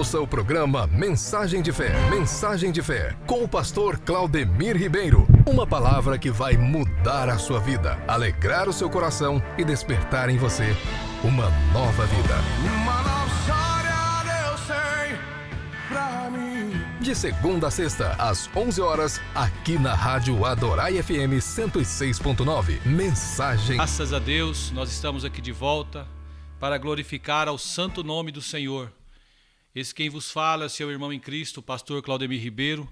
ouça o programa Mensagem de Fé. Mensagem de Fé, com o pastor Claudemir Ribeiro. Uma palavra que vai mudar a sua vida, alegrar o seu coração e despertar em você uma nova vida. Uma nova história Deus tem pra mim. De segunda a sexta, às 11 horas, aqui na Rádio Adorai FM 106.9. Mensagem. Graças a Deus, nós estamos aqui de volta para glorificar ao santo nome do Senhor. Esse quem vos fala é seu irmão em Cristo, o pastor Claudemir Ribeiro,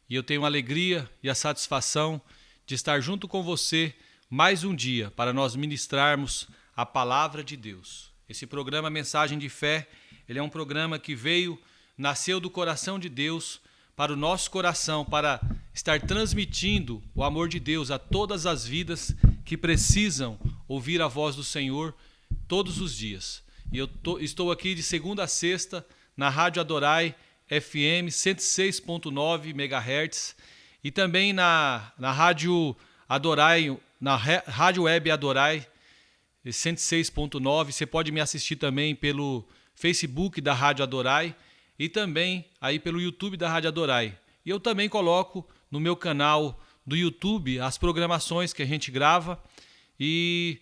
e eu tenho a alegria e a satisfação de estar junto com você mais um dia para nós ministrarmos a palavra de Deus. Esse programa Mensagem de Fé, ele é um programa que nasceu do coração de Deus para o nosso coração, para estar transmitindo o amor de Deus a todas as vidas que precisam ouvir a voz do Senhor todos os dias. E eu estou aqui de segunda a sexta na Rádio Adorai FM 106.9 MHz e também na Rádio Adorai, na Rádio Web Adorai 106.9. Você pode me assistir também pelo Facebook da Rádio Adorai e também aí pelo YouTube da Rádio Adorai. E eu também coloco no meu canal do YouTube as programações que a gente grava e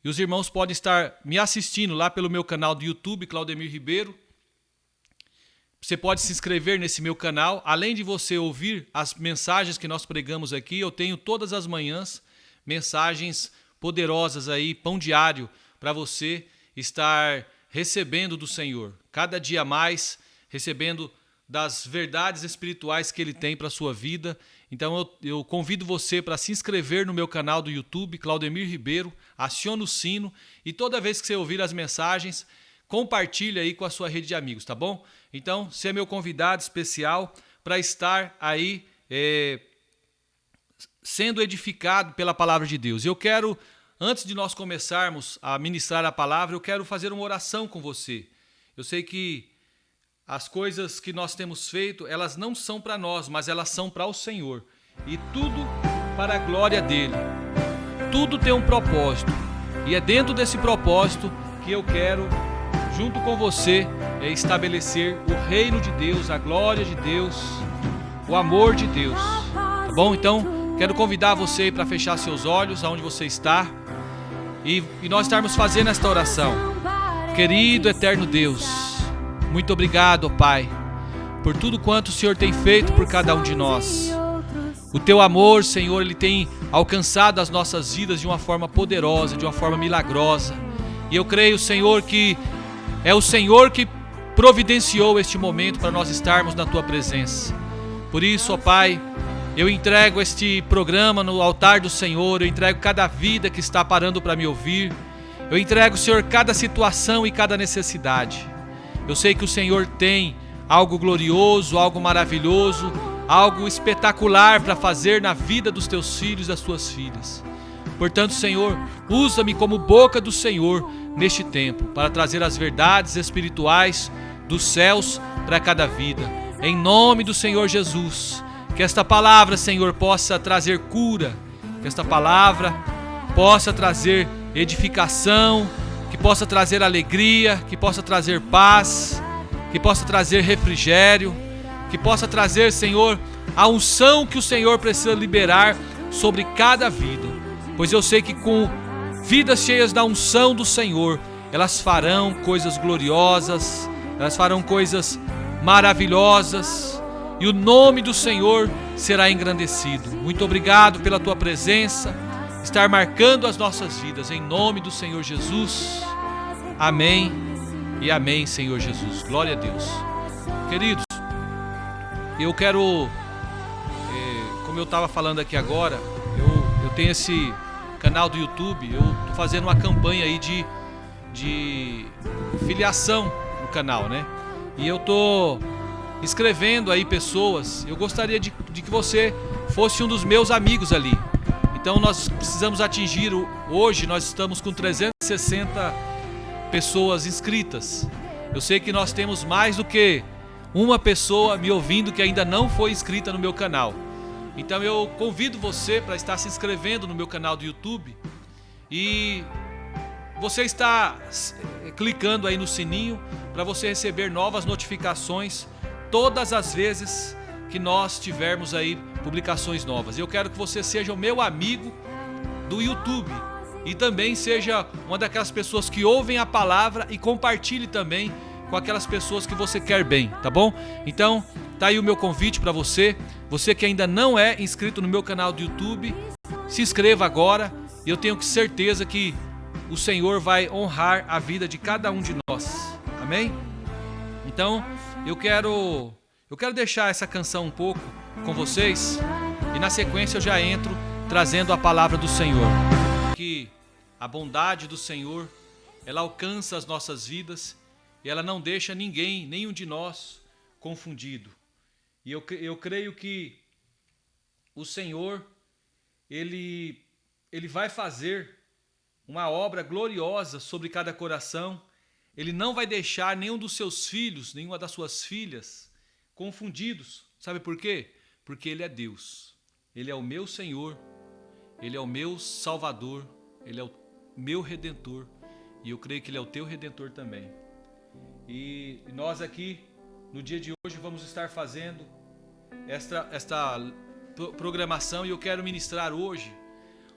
os irmãos podem estar me assistindo lá pelo meu canal do YouTube, Claudemir Ribeiro. Você pode se inscrever nesse meu canal. Além de você ouvir as mensagens que nós pregamos aqui, eu tenho todas as manhãs mensagens poderosas aí, pão diário, para você estar recebendo do Senhor. Cada dia mais, recebendo das verdades espirituais que Ele tem para a sua vida. Então eu convido você para se inscrever no meu canal do YouTube, Claudemir Ribeiro, acione o sino e toda vez que você ouvir as mensagens, compartilhe aí com a sua rede de amigos, tá bom? Então, você é meu convidado especial para estar aí sendo edificado pela palavra de Deus. Eu quero, antes de nós começarmos a ministrar a palavra, eu quero fazer uma oração com você. Eu sei que as coisas que nós temos feito, elas não são para nós, mas elas são para o Senhor. E tudo para a glória dEle. Tudo tem um propósito. E é dentro desse propósito que eu quero, junto com você, estabelecer o reino de Deus, a glória de Deus, o amor de Deus. Tá bom? Então, quero convidar você para fechar seus olhos aonde você está e nós estarmos fazendo esta oração. Querido eterno Deus, muito obrigado, Pai, por tudo quanto o Senhor tem feito por cada um de nós. O Teu amor, Senhor, Ele tem alcançado as nossas vidas de uma forma poderosa, de uma forma milagrosa. E eu creio, Senhor, que é o Senhor que providenciou este momento para nós estarmos na Tua presença. Por isso, ó Pai, eu entrego este programa no altar do Senhor, eu entrego cada vida que está parando para me ouvir. Eu entrego, Senhor, cada situação e cada necessidade. Eu sei que o Senhor tem algo glorioso, algo maravilhoso, algo espetacular para fazer na vida dos Teus filhos e das Tuas filhas. Portanto, Senhor, usa-me como boca do Senhor neste tempo, para trazer as verdades espirituais dos céus para cada vida. Em nome do Senhor Jesus, que esta palavra, Senhor, possa trazer cura, que esta palavra possa trazer edificação, que possa trazer alegria, que possa trazer paz, que possa trazer refrigério, que possa trazer, Senhor, a unção que o Senhor precisa liberar sobre cada vida. Pois eu sei que com vidas cheias da unção do Senhor, elas farão coisas gloriosas, elas farão coisas maravilhosas e o nome do Senhor será engrandecido. Muito obrigado pela Tua presença, estar marcando as nossas vidas, em nome do Senhor Jesus. Amém e amém, Senhor Jesus. Glória a Deus. Queridos, eu quero, como eu estava falando aqui agora, eu tenho esse canal do YouTube, eu estou fazendo uma campanha aí de filiação no canal, né? E eu estou inscrevendo aí pessoas. Eu gostaria de que você fosse um dos meus amigos ali. Então nós precisamos atingir, hoje nós estamos com 360 pessoas inscritas. Eu sei que nós temos mais do que uma pessoa me ouvindo que ainda não foi inscrita no meu canal. Então eu convido você para estar se inscrevendo no meu canal do YouTube e você está clicando aí no sininho para você receber novas notificações todas as vezes que nós tivermos aí publicações novas. Eu quero que você seja o meu amigo do YouTube e também seja uma daquelas pessoas que ouvem a palavra e compartilhe também com aquelas pessoas que você quer bem, tá bom? Então, tá aí o meu convite para você. Você que ainda não é inscrito no meu canal do YouTube, se inscreva agora e eu tenho certeza que o Senhor vai honrar a vida de cada um de nós. Amém? Então, eu quero deixar essa canção um pouco com vocês e na sequência eu já entro trazendo a palavra do Senhor. Que a bondade do Senhor, ela alcança as nossas vidas e ela não deixa ninguém, nenhum de nós, confundido. E eu creio que o Senhor, Ele vai fazer uma obra gloriosa sobre cada coração. Ele não vai deixar nenhum dos seus filhos, nenhuma das suas filhas confundidos. Sabe por quê? Porque Ele é Deus. Ele é o meu Senhor, Ele é o meu Salvador, Ele é o meu Redentor. E eu creio que Ele é o teu Redentor também. E nós aqui, no dia de hoje, vamos estar fazendo esta programação e eu quero ministrar hoje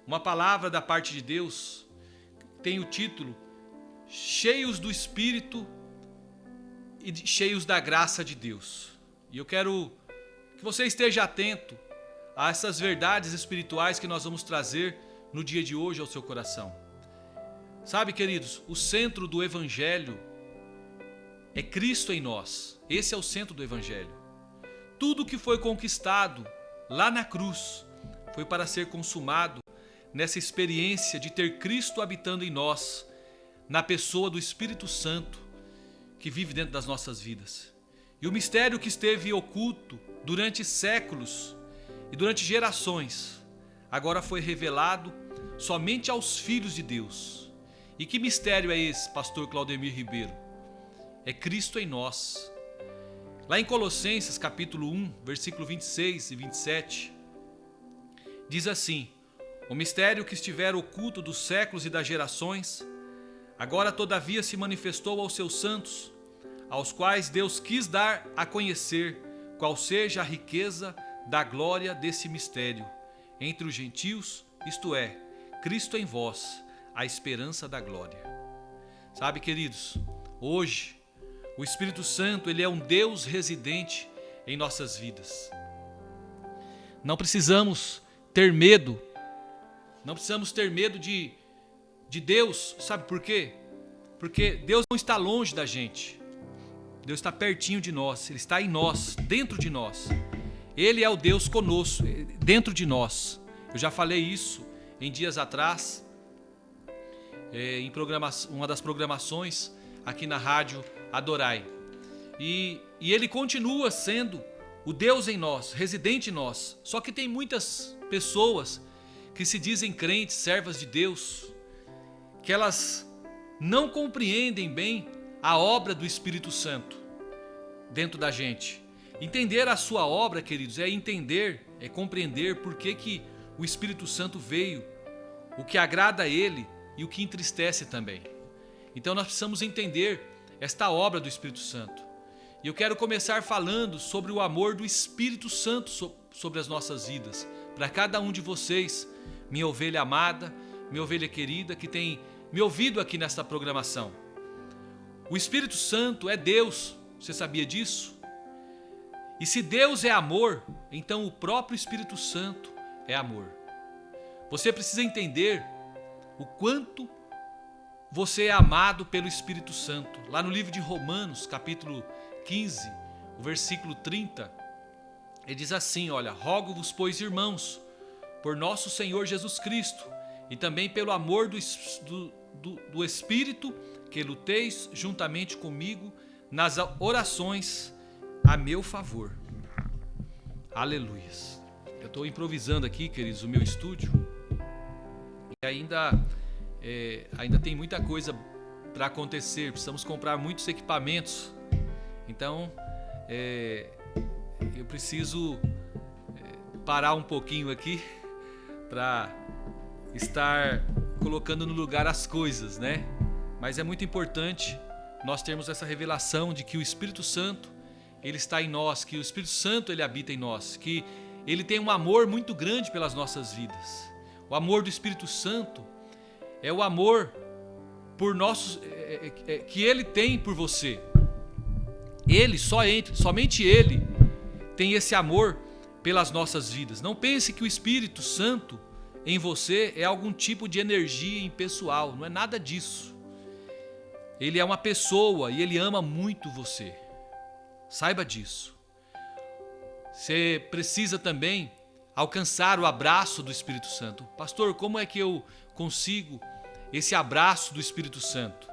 uma palavra da parte de Deus. Tem o título Cheios do Espírito e cheios da graça de Deus. E eu quero que você esteja atento a essas verdades espirituais que nós vamos trazer no dia de hoje ao seu coração. Sabe, queridos, o centro do Evangelho é Cristo em nós. Esse é o centro do Evangelho. Tudo que foi conquistado lá na cruz foi para ser consumado nessa experiência de ter Cristo habitando em nós, na pessoa do Espírito Santo que vive dentro das nossas vidas. E o mistério que esteve oculto durante séculos e durante gerações, agora foi revelado somente aos filhos de Deus. E que mistério é esse, pastor Claudemir Ribeiro? É Cristo em nós. Lá em Colossenses capítulo 1, versículo 26 e 27, diz assim: o mistério que estivera oculto dos séculos e das gerações, agora todavia se manifestou aos seus santos, aos quais Deus quis dar a conhecer qual seja a riqueza da glória desse mistério entre os gentios, isto é, Cristo em vós, a esperança da glória. Sabe, queridos, hoje o Espírito Santo, ele é um Deus residente em nossas vidas. Não precisamos ter medo. Não precisamos ter medo de Deus. Sabe por quê? Porque Deus não está longe da gente. Deus está pertinho de nós. Ele está em nós, dentro de nós. Ele é o Deus conosco, dentro de nós. Eu já falei isso em dias atrás, em uma das programações aqui na rádio Adorai. E Ele continua sendo o Deus em nós, residente em nós. Só que tem muitas pessoas que se dizem crentes, servas de Deus, que elas não compreendem bem a obra do Espírito Santo dentro da gente. Entender a sua obra, queridos, é entender, é compreender por que o Espírito Santo veio, o que agrada a Ele e o que entristece também. Então nós precisamos entender esta obra do Espírito Santo. E eu quero começar falando sobre o amor do Espírito Santo sobre as nossas vidas. Para cada um de vocês, minha ovelha amada, minha ovelha querida, que tem me ouvido aqui nesta programação. O Espírito Santo é Deus, você sabia disso? E se Deus é amor, então o próprio Espírito Santo é amor. Você precisa entender o quanto você é amado pelo Espírito Santo. Lá no livro de Romanos, capítulo 15, o versículo 30, ele diz assim, olha: rogo-vos, pois, irmãos, por nosso Senhor Jesus Cristo, e também pelo amor do Espírito, que luteis juntamente comigo nas orações a meu favor. Aleluias. Eu estou improvisando aqui, queridos, o meu estúdio, e ainda tem muita coisa para acontecer. Precisamos comprar muitos equipamentos. Então, eu preciso parar um pouquinho aqui para estar colocando no lugar as coisas, né? Mas é muito importante nós termos essa revelação de que o Espírito Santo, ele está em nós, que o Espírito Santo, ele habita em nós, que ele tem um amor muito grande pelas nossas vidas. O amor do Espírito Santo é o amor por nossos, que ele tem por você. Ele, somente ele tem esse amor pelas nossas vidas. Não pense que o Espírito Santo em você é algum tipo de energia impessoal, não é nada disso. Ele é uma pessoa e ele ama muito você. Saiba disso. Você precisa também alcançar o abraço do Espírito Santo. Pastor, como é que eu consigo esse abraço do Espírito Santo?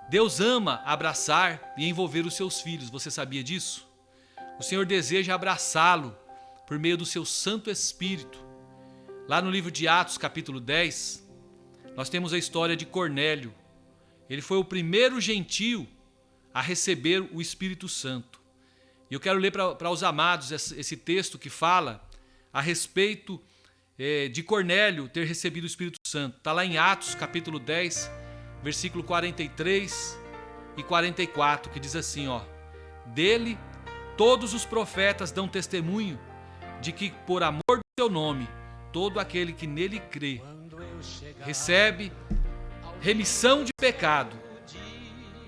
Deus ama abraçar e envolver os seus filhos. Você sabia disso? O Senhor deseja abraçá-lo por meio do seu Santo Espírito. Lá no livro de Atos, capítulo 10, nós temos a história de Cornélio. Ele foi o primeiro gentio a receber o Espírito Santo. E eu quero ler para os amados esse texto que fala a respeito de Cornélio ter recebido o Espírito Santo. Está lá em Atos, capítulo 10, versículo 43 e 44, que diz assim, ó: dele todos os profetas dão testemunho de que por amor do seu nome, todo aquele que nele crê recebe remissão de pecado.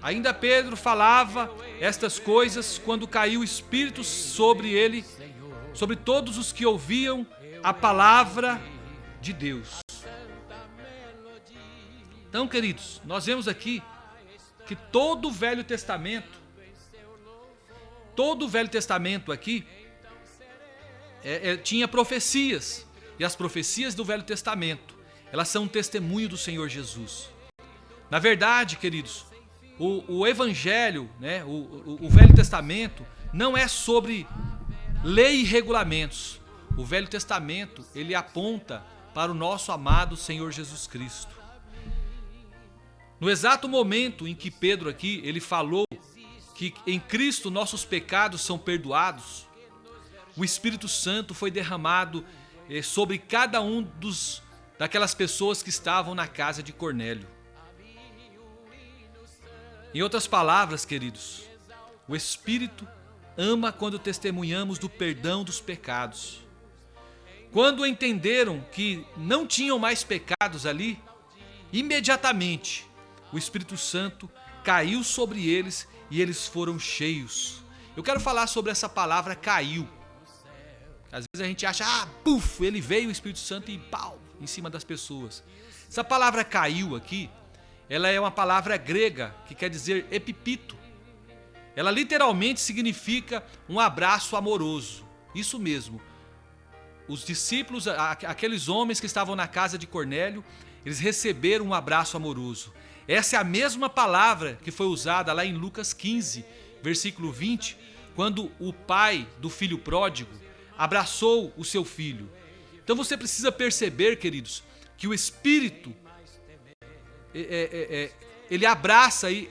Ainda Pedro falava estas coisas quando caiu o Espírito sobre ele, sobre todos os que ouviam a palavra de Deus. Então, queridos, nós vemos aqui que todo o Velho Testamento aqui tinha profecias. E as profecias do Velho Testamento, elas são um testemunho do Senhor Jesus. Na verdade, queridos, o Evangelho, né, o Velho Testamento, não é sobre lei e regulamentos. O Velho Testamento, ele aponta para o nosso amado Senhor Jesus Cristo. No exato momento em que Pedro aqui, ele falou que em Cristo nossos pecados são perdoados, o Espírito Santo foi derramado sobre cada um daquelas pessoas que estavam na casa de Cornélio. Em outras palavras, queridos, o Espírito ama quando testemunhamos do perdão dos pecados. Quando entenderam que não tinham mais pecados ali, imediatamente o Espírito Santo caiu sobre eles e eles foram cheios. Eu quero falar sobre essa palavra caiu. Às vezes a gente acha, puf, ele veio, o Espírito Santo e pau, em cima das pessoas. Essa palavra caiu aqui, ela é uma palavra grega que quer dizer epipito. Ela literalmente significa um abraço amoroso. Isso mesmo. Os discípulos, aqueles homens que estavam na casa de Cornélio, eles receberam um abraço amoroso. Essa é a mesma palavra que foi usada lá em Lucas 15, versículo 20, quando o pai do filho pródigo abraçou o seu filho. Então você precisa perceber, queridos, que o Espírito ele abraça, e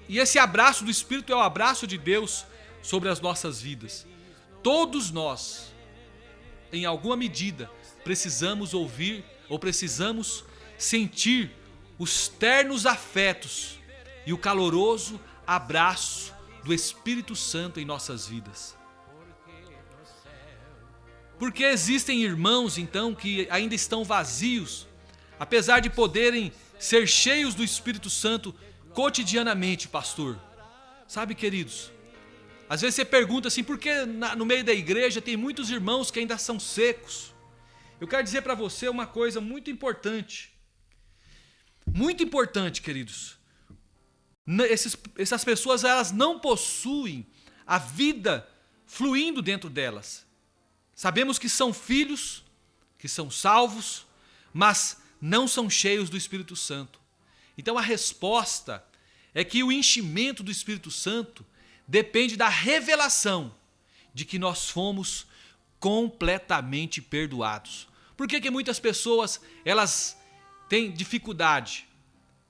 esse abraço do Espírito é o abraço de Deus sobre as nossas vidas. Todos nós, em alguma medida, precisamos ouvir ou precisamos sentir os ternos afetos e o caloroso abraço do Espírito Santo em nossas vidas. Porque existem irmãos, então, que ainda estão vazios, apesar de poderem ser cheios do Espírito Santo cotidianamente, pastor. Sabe, queridos, às vezes você pergunta assim, por que no meio da igreja tem muitos irmãos que ainda são secos? Eu quero dizer para você uma coisa muito importante. Muito importante, queridos. Essas pessoas, elas não possuem a vida fluindo dentro delas. Sabemos que são filhos, que são salvos, mas não são cheios do Espírito Santo. Então a resposta é que o enchimento do Espírito Santo depende da revelação de que nós fomos completamente perdoados. Por que muitas pessoas elas têm dificuldade?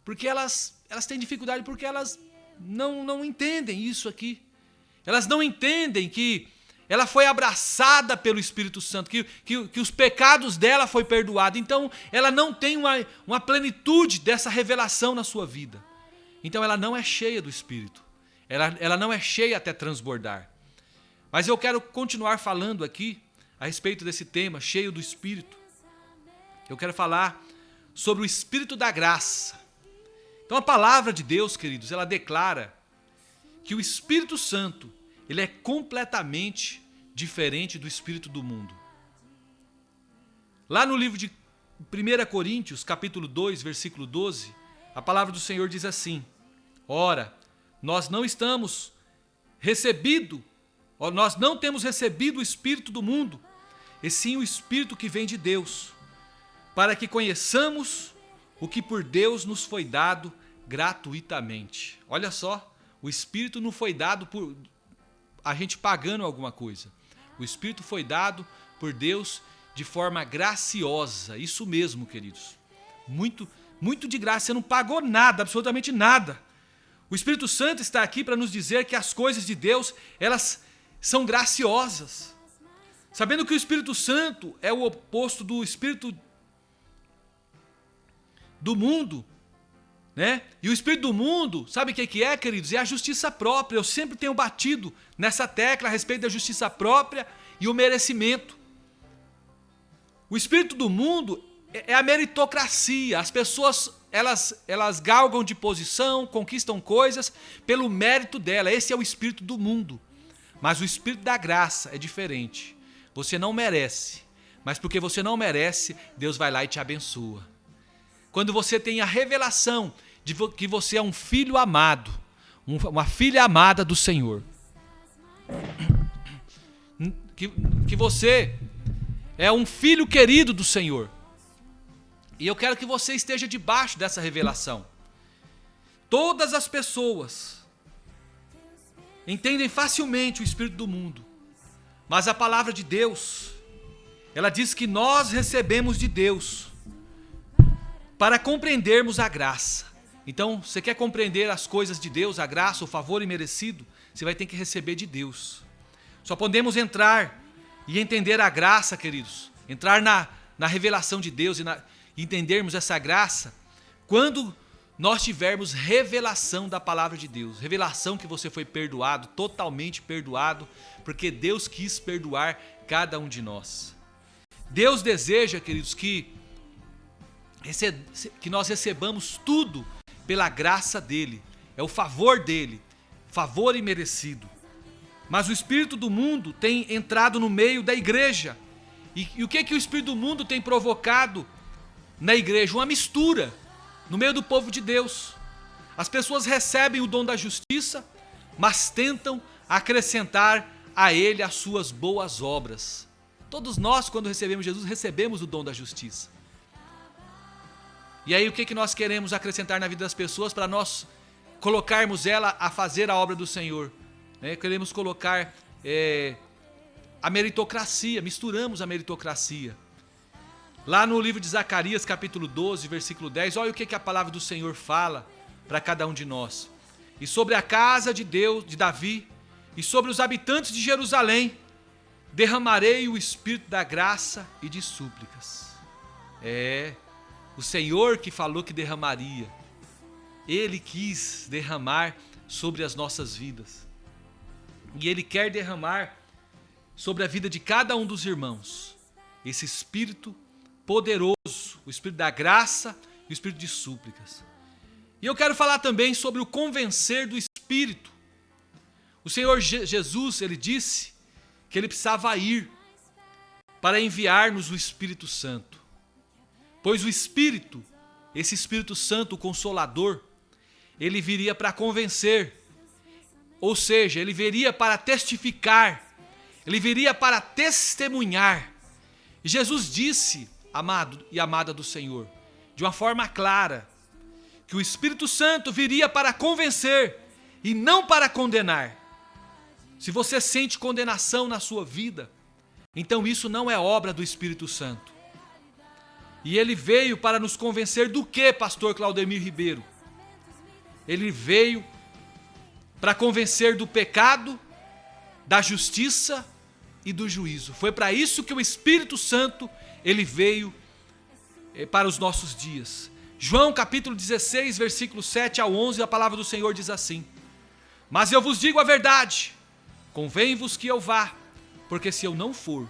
Porque elas têm dificuldade porque elas não entendem isso aqui. Elas não entendem que ela foi abraçada pelo Espírito Santo, que os pecados dela foi perdoado. Então ela não tem uma plenitude dessa revelação na sua vida. Então ela não é cheia do Espírito. Ela não é cheia até transbordar. Mas eu quero continuar falando aqui a respeito desse tema, cheio do Espírito. Eu quero falar sobre o Espírito da graça. Então a palavra de Deus, queridos, ela declara que o Espírito Santo, ele é completamente diferente do Espírito do mundo. Lá no livro de 1 Coríntios, capítulo 2, versículo 12, a palavra do Senhor diz assim: ora, nós não temos recebido o Espírito do mundo, e sim o Espírito que vem de Deus, para que conheçamos o que por Deus nos foi dado gratuitamente. Olha só, o Espírito não foi dado por a gente pagando alguma coisa. O Espírito foi dado por Deus de forma graciosa. Isso mesmo, queridos. Muito, muito de graça. Você não pagou nada, absolutamente nada. O Espírito Santo está aqui para nos dizer que as coisas de Deus, elas são graciosas. Sabendo que o Espírito Santo é o oposto do Espírito do mundo, né? E o Espírito do mundo, sabe o que é, queridos? É a justiça própria. Eu sempre tenho batido nessa tecla a respeito da justiça própria e o merecimento. O Espírito do mundo é a meritocracia. As pessoas, elas galgam de posição, conquistam coisas pelo mérito dela. Esse é o Espírito do mundo. Mas o Espírito da graça é diferente. Você não merece, mas porque você não merece, Deus vai lá e te abençoa. Quando você tem a revelação de que você é um filho amado, uma filha amada do Senhor, que você é um filho querido do Senhor, e eu quero que você esteja debaixo dessa revelação. Todas as pessoas entendem facilmente o Espírito do mundo, mas a palavra de Deus, ela diz que nós recebemos de Deus para compreendermos a graça. Então, você quer compreender as coisas de Deus, a graça, o favor imerecido, você vai ter que receber de Deus. Só podemos entrar e entender a graça, queridos, entrar na revelação de Deus e entendermos essa graça quando nós tivermos revelação da palavra de Deus, revelação que você foi perdoado, totalmente perdoado, porque Deus quis perdoar cada um de nós. Deus deseja, queridos, que nós recebamos tudo pela graça dele, é o favor dele, favor imerecido. Mas o Espírito do mundo tem entrado no meio da igreja. E o que o Espírito do mundo tem provocado na igreja? Uma mistura no meio do povo de Deus. As pessoas recebem o dom da justiça, mas tentam acrescentar a ele as suas boas obras. Todos nós, quando recebemos Jesus, recebemos o dom da justiça. E aí o que nós queremos acrescentar na vida das pessoas para nós colocarmos ela a fazer a obra do Senhor? Queremos colocar a meritocracia, misturamos a meritocracia. Lá no livro de Zacarias, capítulo 12, versículo 10, olha o que a palavra do Senhor fala para cada um de nós. E sobre a casa de Deus, de Davi, e sobre os habitantes de Jerusalém, derramarei o Espírito da graça e de súplicas. O Senhor que falou que derramaria, Ele quis derramar sobre as nossas vidas. E Ele quer derramar sobre a vida de cada um dos irmãos esse Espírito poderoso, o Espírito da graça e o Espírito de súplicas. E eu quero falar também sobre o convencer do Espírito. O Senhor Jesus, Ele disse que Ele precisava ir para enviar-nos o Espírito Santo. Pois o Espírito, esse Espírito Santo, o Consolador, ele viria para convencer, ou seja, ele viria para testificar, ele viria para testemunhar. E Jesus disse, amado e amada do Senhor, de uma forma clara, que o Espírito Santo viria para convencer e não para condenar. Se você sente condenação na sua vida, então isso não é obra do Espírito Santo. E ele veio para nos convencer do que, pastor Claudemir Ribeiro? Ele veio para convencer do pecado, da justiça e do juízo. Foi para isso que o Espírito Santo, ele veio para os nossos dias. João capítulo 16, versículo 7 ao 11, a palavra do Senhor diz assim: mas eu vos digo a verdade, convém-vos que eu vá, porque se eu não for,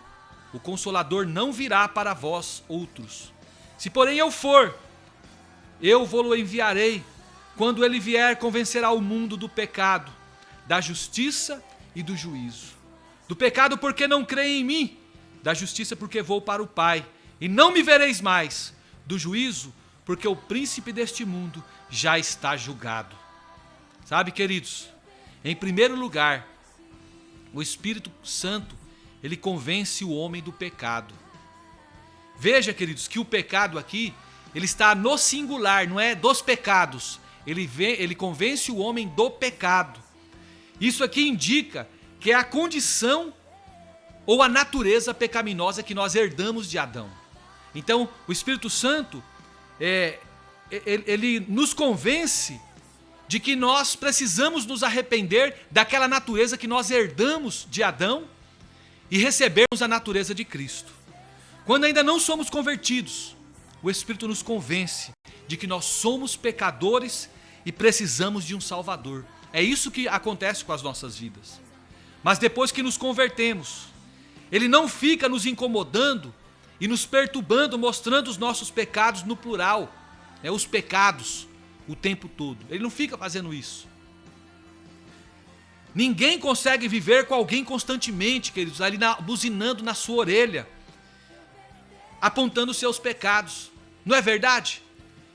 o Consolador não virá para vós outros. Se porém eu for, eu vou-lo enviarei. Quando ele vier, convencerá o mundo do pecado, da justiça e do juízo. Do pecado porque não creem em mim, da justiça porque vou para o Pai, e não me vereis mais. Do juízo porque o príncipe deste mundo já está julgado. Sabe, queridos, em primeiro lugar, o Espírito Santo, ele convence o homem do pecado. Veja, queridos, que o pecado aqui, ele está no singular, não é dos pecados. Ele convence o homem do pecado. Isso aqui indica que é a condição ou a natureza pecaminosa que nós herdamos de Adão. Então, o Espírito Santo, ele nos convence de que nós precisamos nos arrepender daquela natureza que nós herdamos de Adão e recebermos a natureza de Cristo. Quando ainda não somos convertidos, o Espírito nos convence de que nós somos pecadores e precisamos de um Salvador. É isso que acontece com as nossas vidas. Mas depois que nos convertemos, ele não fica nos incomodando e nos perturbando, mostrando os nossos pecados no plural, os pecados, o tempo todo. Ele não fica fazendo isso. Ninguém consegue viver com alguém constantemente, queridos, ali buzinando na sua orelha, apontando os seus pecados. Não é verdade?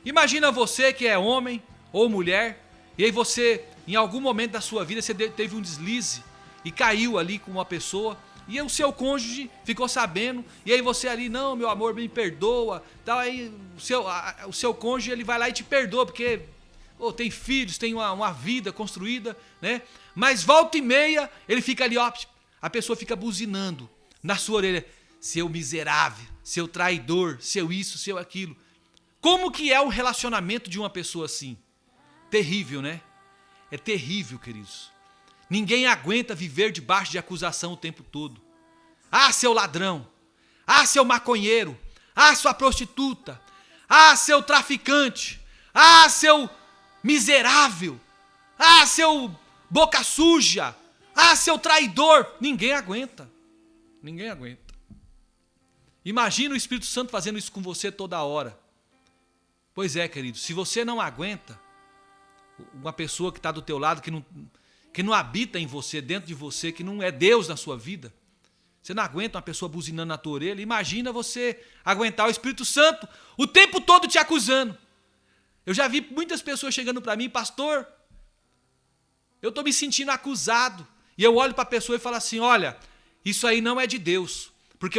Imagina você que é homem ou mulher, e aí você, em algum momento da sua vida, você teve um deslize e caiu ali com uma pessoa, e o seu cônjuge ficou sabendo, e aí você ali, não, meu amor, me perdoa, tal, aí o seu cônjuge, ele vai lá e te perdoa, porque tem filhos, tem uma vida construída, né? Mas volta e meia, ele fica ali, a pessoa fica buzinando na sua orelha: seu miserável, seu traidor, seu isso, seu aquilo. Como que é o relacionamento de uma pessoa assim? Terrível, né? É terrível, queridos. Ninguém aguenta viver debaixo de acusação o tempo todo. Ah, seu ladrão. Ah, seu maconheiro. Ah, sua prostituta. Ah, seu traficante. Ah, seu miserável. Ah, seu boca suja. Ah, seu traidor. Ninguém aguenta. Ninguém aguenta. Imagina o Espírito Santo fazendo isso com você toda hora. Pois é, querido, se você não aguenta uma pessoa que está do teu lado, que não habita em você, dentro de você, que não é Deus na sua vida, você não aguenta uma pessoa buzinando na tua orelha, imagina você aguentar o Espírito Santo o tempo todo te acusando. Eu já vi muitas pessoas chegando para mim: pastor, eu estou me sentindo acusado. E eu olho para a pessoa e falo assim: olha, isso aí não é de Deus, porque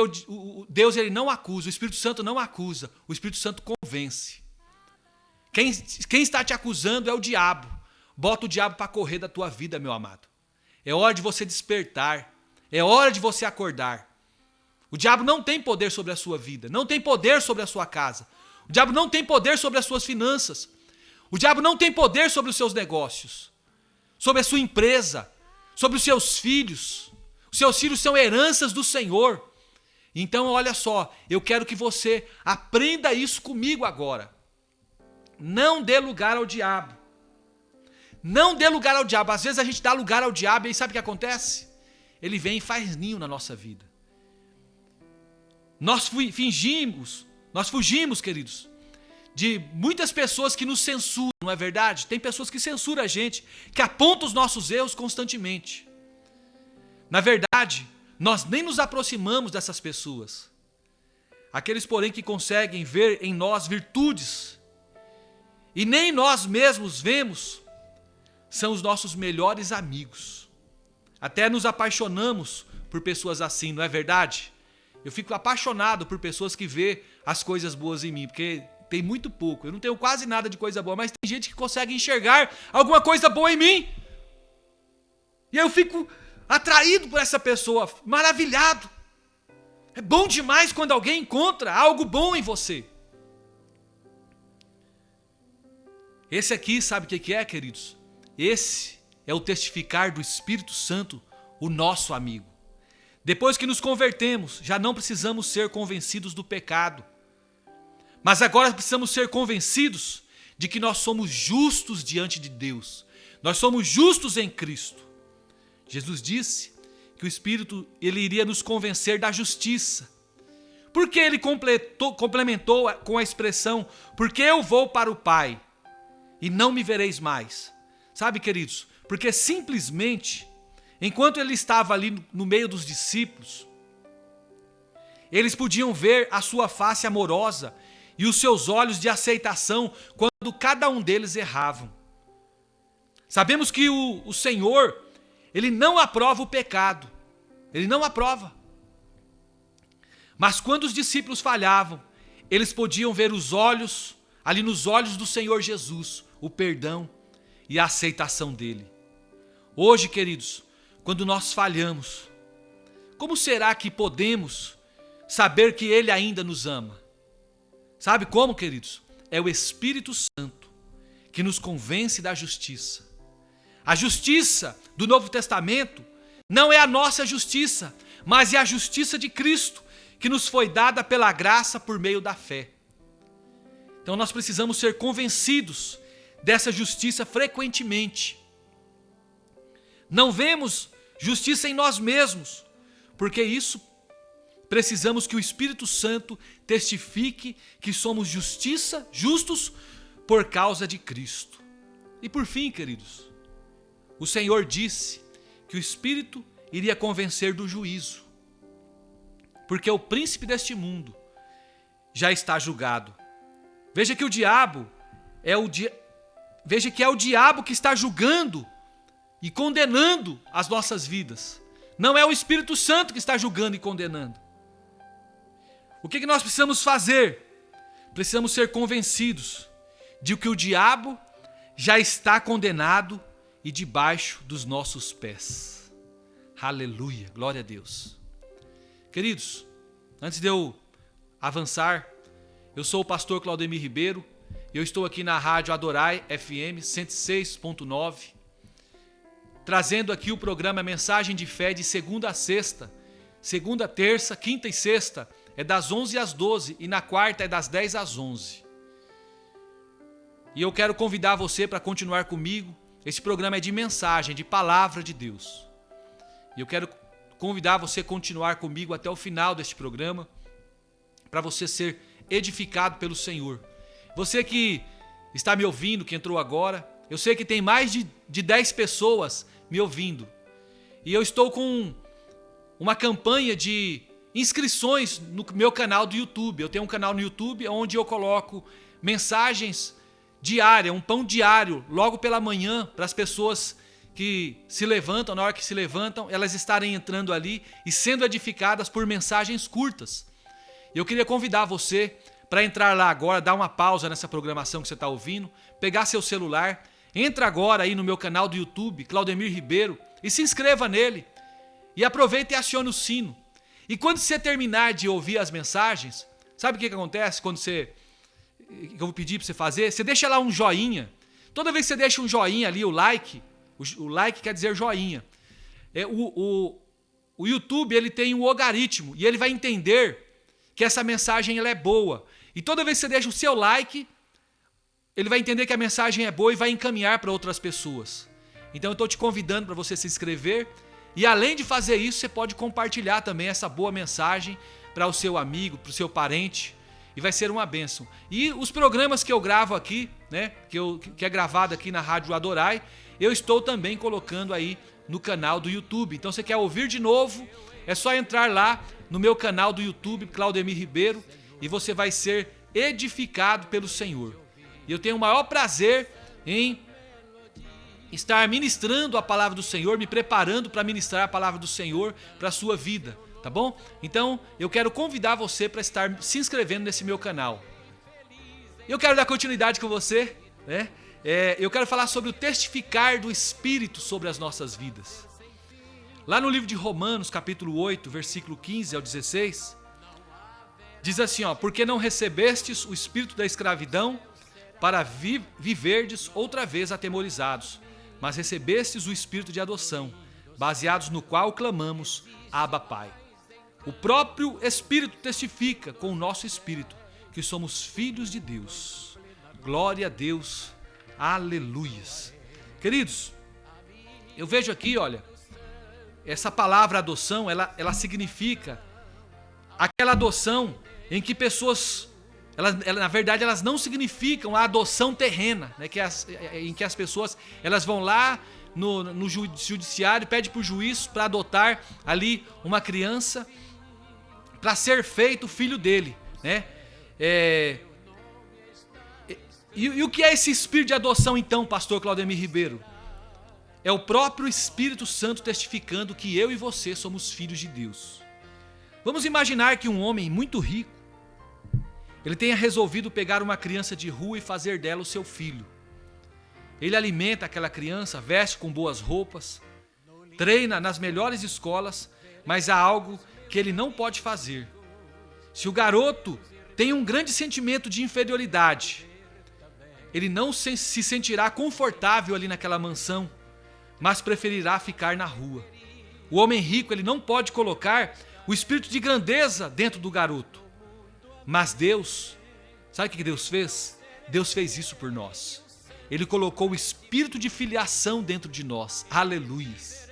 Deus, ele não acusa, o Espírito Santo não acusa, o Espírito Santo convence. Quem está te acusando é o diabo. Bota o diabo para correr da tua vida, meu amado. É hora de você despertar. É hora de você acordar. O diabo não tem poder sobre a sua vida. Não tem poder sobre a sua casa. O diabo não tem poder sobre as suas finanças. O diabo não tem poder sobre os seus negócios. Sobre a sua empresa. Sobre os seus filhos. Os seus filhos são heranças do Senhor. Então, olha só. Eu quero que você aprenda isso comigo agora. Não dê lugar ao diabo. Não dê lugar ao diabo. Às vezes a gente dá lugar ao diabo e sabe o que acontece? Ele vem e faz ninho na nossa vida. Nós fugimos, queridos, de muitas pessoas que nos censuram, não é verdade? Tem pessoas que censuram a gente, que apontam os nossos erros constantemente. Na verdade, nós nem nos aproximamos dessas pessoas. Aqueles, porém, que conseguem ver em nós virtudes e nem nós mesmos vemos, são os nossos melhores amigos. Até nos apaixonamos por pessoas assim, não é verdade? Eu fico apaixonado por pessoas que vê as coisas boas em mim, porque tem muito pouco. Eu não tenho quase nada de coisa boa, mas tem gente que consegue enxergar alguma coisa boa em mim. E eu fico atraído por essa pessoa, maravilhado. É bom demais quando alguém encontra algo bom em você. Esse aqui, sabe o que é, queridos? Esse é o testificar do Espírito Santo, o nosso amigo. Depois que nos convertemos, já não precisamos ser convencidos do pecado. Mas agora precisamos ser convencidos de que nós somos justos diante de Deus. Nós somos justos em Cristo. Jesus disse que o Espírito ele iria nos convencer da justiça. Por que ele complementou com a expressão, porque eu vou para o Pai e não me vereis mais? Sabe, queridos, porque simplesmente, enquanto ele estava ali no meio dos discípulos, eles podiam ver a sua face amorosa e os seus olhos de aceitação quando cada um deles erravam. Sabemos que o Senhor, ele não aprova o pecado, ele não aprova. Mas quando os discípulos falhavam, eles podiam ver os olhos, ali nos olhos do Senhor Jesus, o perdão e a aceitação dele. Hoje, queridos, quando nós falhamos, como será que podemos saber que ele ainda nos ama? Sabe como, queridos? É o Espírito Santo que nos convence da justiça. A justiça do Novo Testamento não é a nossa justiça, mas é a justiça de Cristo, que nos foi dada pela graça por meio da fé. Então nós precisamos ser convencidos dessa justiça frequentemente. Não vemos justiça em nós mesmos, porque isso precisamos que o Espírito Santo testifique que somos justos por causa de Cristo. E por fim, queridos, o Senhor disse que o Espírito iria convencer do juízo, porque o príncipe deste mundo já está julgado. Veja que o diabo é o diabo que está julgando e condenando as nossas vidas. Não é o Espírito Santo que está julgando e condenando. O que nós precisamos fazer? Precisamos ser convencidos de que o diabo já está condenado e debaixo dos nossos pés. Aleluia, glória a Deus. Queridos, antes de eu avançar, eu sou o pastor Claudemir Ribeiro e eu estou aqui na Rádio Adorai FM 106.9, trazendo aqui o programa Mensagem de Fé de segunda a sexta, segunda, terça, quinta e sexta é das 11 às 12 e na quarta é das 10 às 11. E eu quero convidar você para continuar comigo. Esse programa é de mensagem, de palavra de Deus. E eu quero convidar você a continuar comigo até o final deste programa, para você ser edificado pelo Senhor. Você que está me ouvindo, que entrou agora, eu sei que tem mais de 10 pessoas me ouvindo. E eu estou com uma campanha de inscrições no meu canal do YouTube. Eu tenho um canal no YouTube onde eu coloco mensagens diárias, um pão diário, logo pela manhã, para as pessoas que se levantam, na hora que se levantam, elas estarem entrando ali e sendo edificadas por mensagens curtas. Eu queria convidar você para entrar lá agora, dar uma pausa nessa programação que você está ouvindo, pegar seu celular, entra agora aí no meu canal do YouTube, Claudemir Ribeiro, e se inscreva nele. E aproveita e acione o sino. E quando você terminar de ouvir as mensagens, sabe o que acontece quando que eu vou pedir para você fazer? Você deixa lá um joinha. Toda vez que você deixa um joinha ali, o like quer dizer joinha. O YouTube ele tem um algoritmo e ele vai entender que essa mensagem ela é boa. E toda vez que você deixa o seu like, ele vai entender que a mensagem é boa e vai encaminhar para outras pessoas. Então eu estou te convidando para você se inscrever. E além de fazer isso, você pode compartilhar também essa boa mensagem para o seu amigo, para o seu parente. E vai ser uma bênção. E os programas que eu gravo aqui, né, que é gravado aqui na Rádio Adorai, eu estou também colocando aí no canal do YouTube. Então, você quer ouvir de novo, é só entrar lá no meu canal do YouTube, Claudemir Ribeiro, e você vai ser edificado pelo Senhor. E eu tenho o maior prazer em estar ministrando a palavra do Senhor, me preparando para ministrar a palavra do Senhor para a sua vida. Tá bom? Então, eu quero convidar você para estar se inscrevendo nesse meu canal. Eu quero dar continuidade com você, né? Eu quero falar sobre o testificar do Espírito sobre as nossas vidas. Lá no livro de Romanos, capítulo 8, versículo 15 ao 16, diz assim, porque não recebestes o espírito da escravidão para viverdes outra vez atemorizados, mas recebestes o espírito de adoção, baseados no qual clamamos, Abba, Pai. O próprio Espírito testifica com o nosso espírito que somos filhos de Deus. Glória a Deus, aleluias. Queridos, eu vejo aqui, olha, essa palavra adoção, ela significa aquela adoção em que pessoas, na verdade, elas não significam a adoção terrena, né, em que as pessoas elas vão lá no judiciário, pede para o juiz para adotar ali uma criança para ser feito filho dele, né? E o que é esse espírito de adoção então, pastor Claudemir Ribeiro? É o próprio Espírito Santo testificando que eu e você somos filhos de Deus. Vamos imaginar que um homem muito rico, ele tenha resolvido pegar uma criança de rua e fazer dela o seu filho. Ele alimenta aquela criança, veste com boas roupas, treina nas melhores escolas, mas há algo que ele não pode fazer. Se o garoto tem um grande sentimento de inferioridade, ele não se sentirá confortável ali naquela mansão, mas preferirá ficar na rua. O homem rico, ele não pode colocar o espírito de grandeza dentro do garoto. Mas Deus, sabe o que Deus fez? Deus fez isso por nós. Ele colocou o espírito de filiação dentro de nós. Aleluias.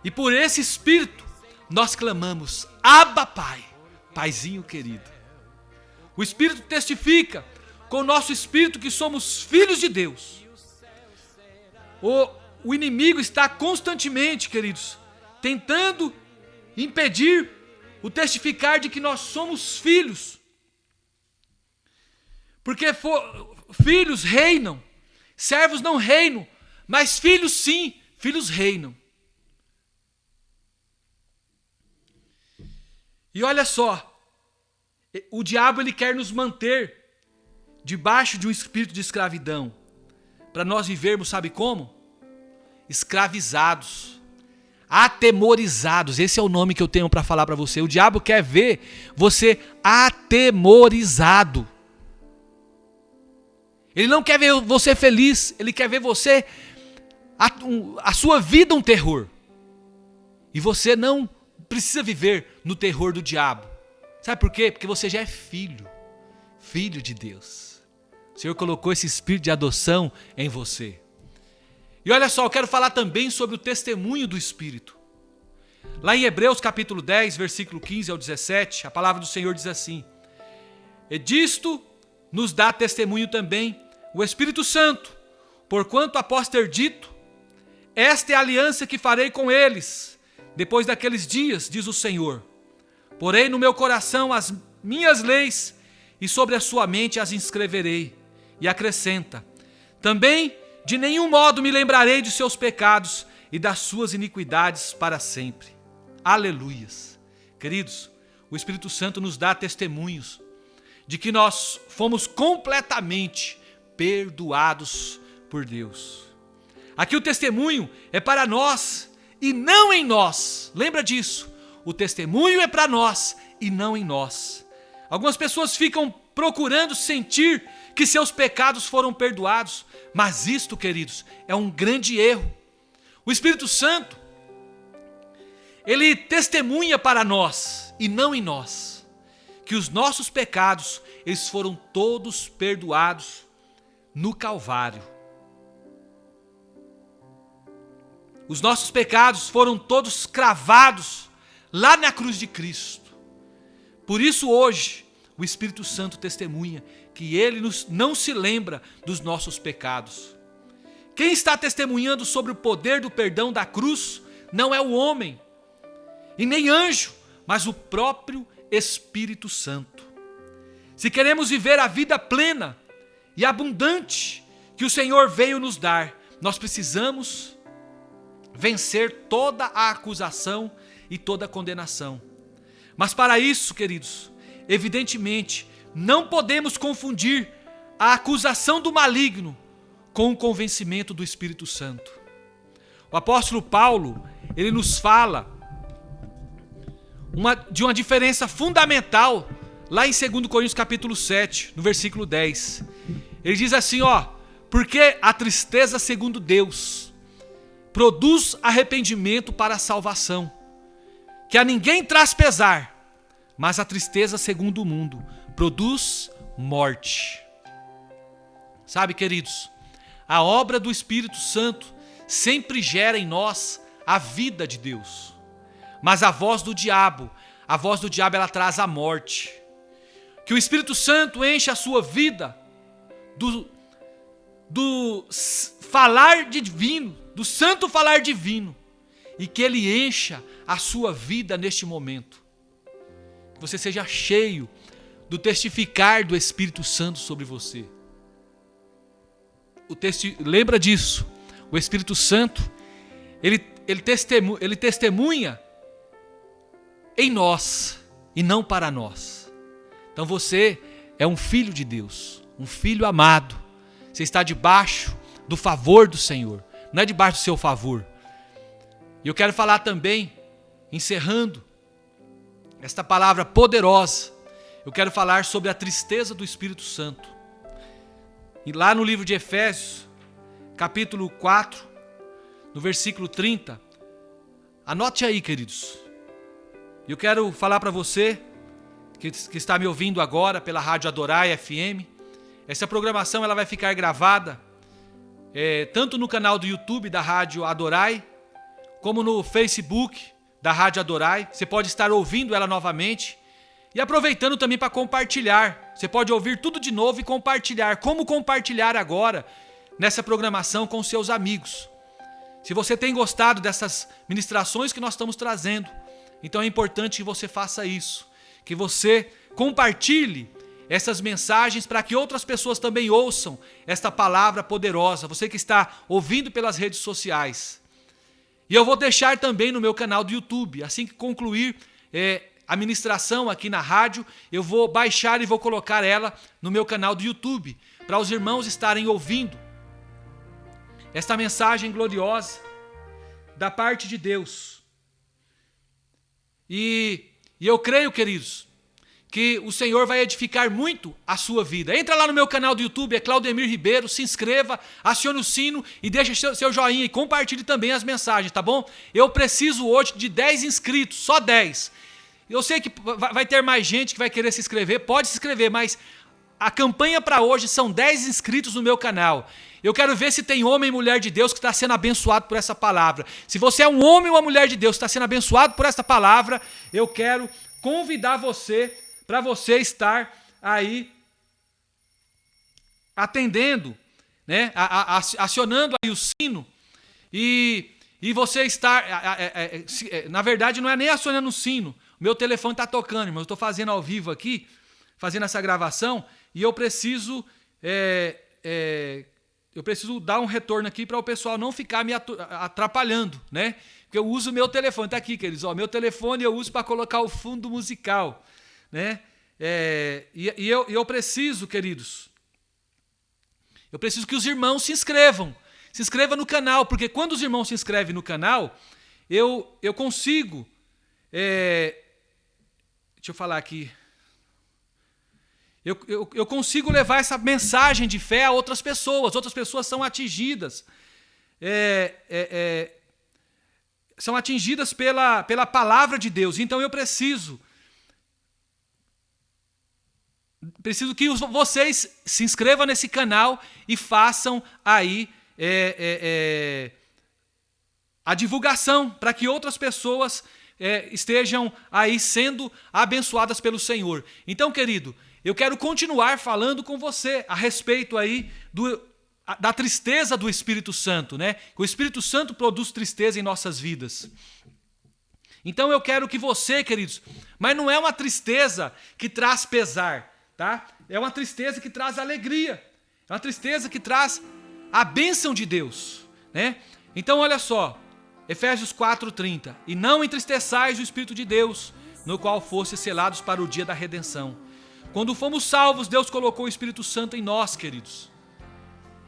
E por esse espírito, nós clamamos, Abba Pai, Paizinho querido. O espírito testifica com o nosso espírito que somos filhos de Deus. O inimigo está constantemente, queridos, tentando impedir o testificar de que nós somos filhos. Porque filhos reinam, servos não reinam, mas filhos sim, filhos reinam. E olha só, o diabo ele quer nos manter debaixo de um espírito de escravidão, para nós vivermos, sabe como? Escravizados, atemorizados. Esse é o nome que eu tenho para falar para você. O diabo quer ver você atemorizado. Ele não quer ver você feliz, ele quer ver você, a sua vida um terror. E você não precisa viver no terror do diabo. Sabe por quê? Porque você já é filho de Deus. O Senhor colocou esse espírito de adoção em você. E olha só, eu quero falar também sobre o testemunho do Espírito. Lá em Hebreus capítulo 10, versículo 15 ao 17, a palavra do Senhor diz assim: E disto nos dá testemunho também o Espírito Santo, porquanto após ter dito, esta é a aliança que farei com eles, depois daqueles dias, diz o Senhor. Porei no meu coração as minhas leis, e sobre a sua mente as inscreverei. E acrescenta, também de nenhum modo me lembrarei de seus pecados e das suas iniquidades para sempre. Aleluias. Queridos, o Espírito Santo nos dá testemunhos de que nós fomos completamente perdoados por Deus. Aqui o testemunho é para nós e não em nós. Lembra disso? O testemunho é para nós e não em nós. Algumas pessoas ficam procurando sentir que seus pecados foram perdoados, mas isto, queridos, é um grande erro. O Espírito Santo, ele testemunha para nós e não em nós, que os nossos pecados, eles foram todos perdoados no Calvário. Os nossos pecados foram todos cravados lá na cruz de Cristo. Por isso hoje, o Espírito Santo testemunha que Ele não se lembra dos nossos pecados. Quem está testemunhando sobre o poder do perdão da cruz não é o homem, e nem anjo, mas o próprio Espírito Santo. Se queremos viver a vida plena e abundante que o Senhor veio nos dar, nós precisamos vencer toda a acusação e toda a condenação. Mas para isso, queridos, evidentemente, não podemos confundir a acusação do maligno com o convencimento do Espírito Santo. O apóstolo Paulo, ele nos fala de uma diferença fundamental lá em 2 Coríntios capítulo 7, no versículo 10. Ele diz assim, porque a tristeza segundo Deus produz arrependimento para a salvação, que a ninguém traz pesar, mas a tristeza segundo o mundo produz morte. Sabe, queridos, a obra do Espírito Santo sempre gera em nós a vida de Deus. Mas a voz do diabo ela traz a morte. Que o Espírito Santo enche a sua vida do falar divino, do santo falar divino, e que ele encha a sua vida neste momento. Que você seja cheio do testificar do Espírito Santo sobre você. Lembra disso. O Espírito Santo, ele testemunha em nós e não para nós. Então você é um filho de Deus, um filho amado. Você está debaixo do favor do Senhor, não é debaixo do seu favor. E eu quero falar também, encerrando esta palavra poderosa, eu quero falar sobre a tristeza do Espírito Santo. E lá no livro de Efésios, capítulo 4, no versículo 30, anote aí, queridos. Eu quero falar para você que está me ouvindo agora pela Rádio Adorai FM. Essa programação ela vai ficar gravada tanto no canal do YouTube da Rádio Adorai, como no Facebook da Rádio Adorai. Você pode estar ouvindo ela novamente e aproveitando também para compartilhar. Você pode ouvir tudo de novo e compartilhar. Como compartilhar agora nessa programação com seus amigos? Se você tem gostado dessas ministrações que nós estamos trazendo, então é importante que você faça isso, que você compartilhe essas mensagens para que outras pessoas também ouçam esta palavra poderosa, você que está ouvindo pelas redes sociais. E eu vou deixar também no meu canal do YouTube, assim que concluir a ministração aqui na rádio, eu vou baixar e vou colocar ela no meu canal do YouTube, para os irmãos estarem ouvindo esta mensagem gloriosa da parte de Deus. E eu creio, queridos, que o Senhor vai edificar muito a sua vida. Entra lá no meu canal do YouTube, é Claudemir Ribeiro, se inscreva, acione o sino e deixa seu joinha e compartilhe também as mensagens, tá bom? Eu preciso hoje de 10 inscritos, só 10. Eu sei que vai ter mais gente que vai querer se inscrever, pode se inscrever, mas a campanha para hoje são 10 inscritos no meu canal. Eu quero ver se tem homem e mulher de Deus que está sendo abençoado por essa palavra. Se você é um homem ou uma mulher de Deus que está sendo abençoado por essa palavra, eu quero convidar você para você estar aí atendendo, né? Acionando aí o sino e você estar, na verdade não é nem acionando o sino, o meu telefone está tocando, mas eu estou fazendo ao vivo aqui, fazendo essa gravação e eu preciso dar um retorno aqui para o pessoal não ficar me atrapalhando, né? Porque eu uso o meu telefone, tá aqui, queridos, ó, meu telefone eu uso para colocar o fundo musical, né? Eu preciso, queridos, eu preciso que os irmãos se inscrevam no canal, porque quando os irmãos se inscrevem no canal, eu consigo, deixa eu falar aqui, eu consigo levar essa mensagem de fé a outras pessoas são atingidas, são atingidas pela palavra de Deus. Então eu preciso que vocês se inscrevam nesse canal e façam aí a divulgação para que outras pessoas estejam aí sendo abençoadas pelo Senhor. Então, querido, eu quero continuar falando com você a respeito aí da tristeza do Espírito Santo, né? O Espírito Santo produz tristeza em nossas vidas. Então eu quero que você, queridos, mas não é uma tristeza que traz pesar, tá? É uma tristeza que traz alegria, é uma tristeza que traz a bênção de Deus, né? Então olha só, Efésios 4:30, e não entristeçais o Espírito de Deus, no qual fostes selados para o dia da redenção. Quando fomos salvos, Deus colocou o Espírito Santo em nós, queridos.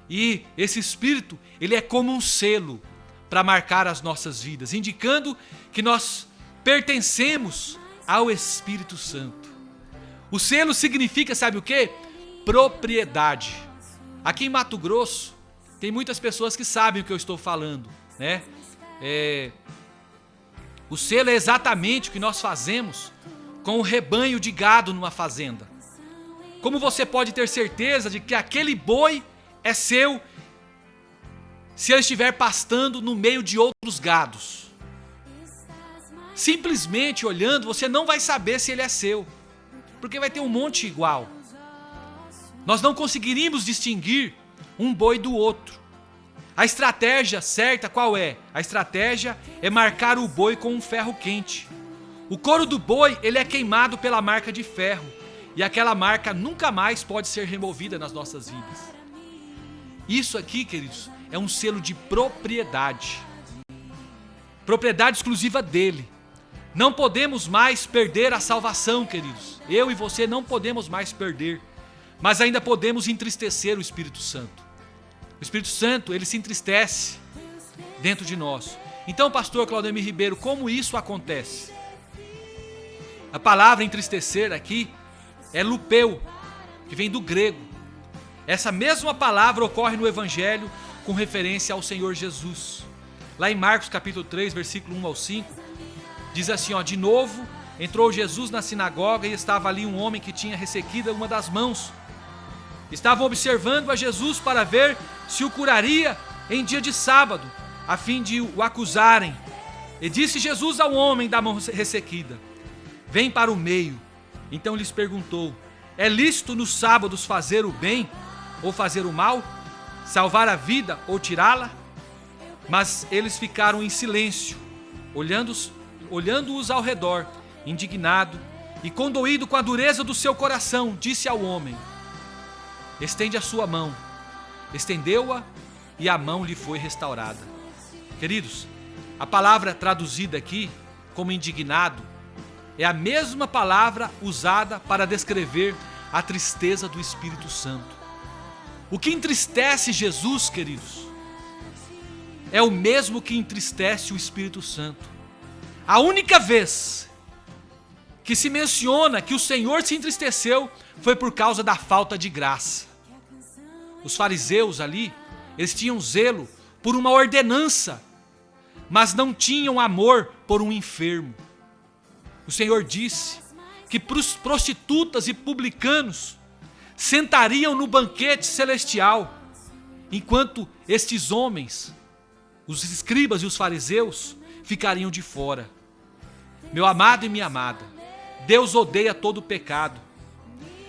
E esse Espírito, ele é como um selo para marcar as nossas vidas, indicando que nós pertencemos ao Espírito Santo. O selo significa, sabe o quê? Propriedade. Aqui em Mato Grosso, tem muitas pessoas que sabem o que eu estou falando, né? O selo é exatamente o que nós fazemos com o rebanho de gado numa fazenda. Como você pode ter certeza de que aquele boi é seu se ele estiver pastando no meio de outros gados? Simplesmente olhando, você não vai saber se ele é seu, porque vai ter um monte igual. Nós não conseguiríamos distinguir um boi do outro. A estratégia certa qual é? A estratégia é marcar o boi com um ferro quente. O couro do boi, ele é queimado pela marca de ferro, e aquela marca nunca mais pode ser removida nas nossas vidas. Isso aqui, queridos, é um selo de propriedade. Propriedade exclusiva dele. Não podemos mais perder a salvação, queridos. Eu e você não podemos mais perder, mas ainda podemos entristecer o Espírito Santo. O Espírito Santo, ele se entristece dentro de nós. Então, pastor Claudemir Ribeiro, como isso acontece? A palavra entristecer aqui é lupeu, que vem do grego. Essa mesma palavra ocorre no Evangelho com referência ao Senhor Jesus. Lá em Marcos capítulo 3, versículo 1 ao 5, diz assim, de novo, entrou Jesus na sinagoga e estava ali um homem que tinha ressequida uma das mãos. Estavam observando a Jesus para ver se o curaria em dia de sábado, a fim de o acusarem. E disse Jesus ao homem da mão ressequida: vem para o meio. Então lhes perguntou: é lícito nos sábados fazer o bem ou fazer o mal? Salvar a vida ou tirá-la? Mas eles ficaram em silêncio, olhando-os ao redor, indignado e condoído com a dureza do seu coração, disse ao homem: estende a sua mão. Estendeu-a e a mão lhe foi restaurada. Queridos, a palavra traduzida aqui como indignado é a mesma palavra usada para descrever a tristeza do Espírito Santo. O que entristece Jesus, queridos, é o mesmo que entristece o Espírito Santo. A única vez que se menciona que o Senhor se entristeceu foi por causa da falta de graça. Os fariseus ali, eles tinham zelo por uma ordenança, mas não tinham amor por um enfermo. O Senhor disse que prostitutas e publicanos sentariam no banquete celestial, enquanto estes homens, os escribas e os fariseus, ficariam de fora. Meu amado e minha amada, Deus odeia todo pecado,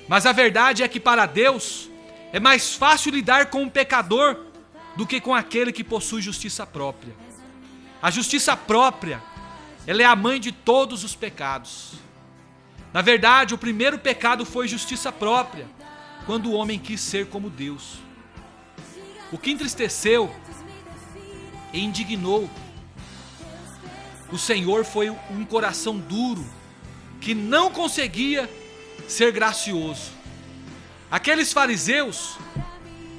mas a verdade é que para Deus é mais fácil lidar com um pecador do que com aquele que possui justiça própria. A justiça própria, ela é a mãe de todos os pecados. Na verdade, o primeiro pecado foi justiça própria, quando o homem quis ser como Deus. O que entristeceu e indignou o Senhor foi um coração duro, que não conseguia ser gracioso. Aqueles fariseus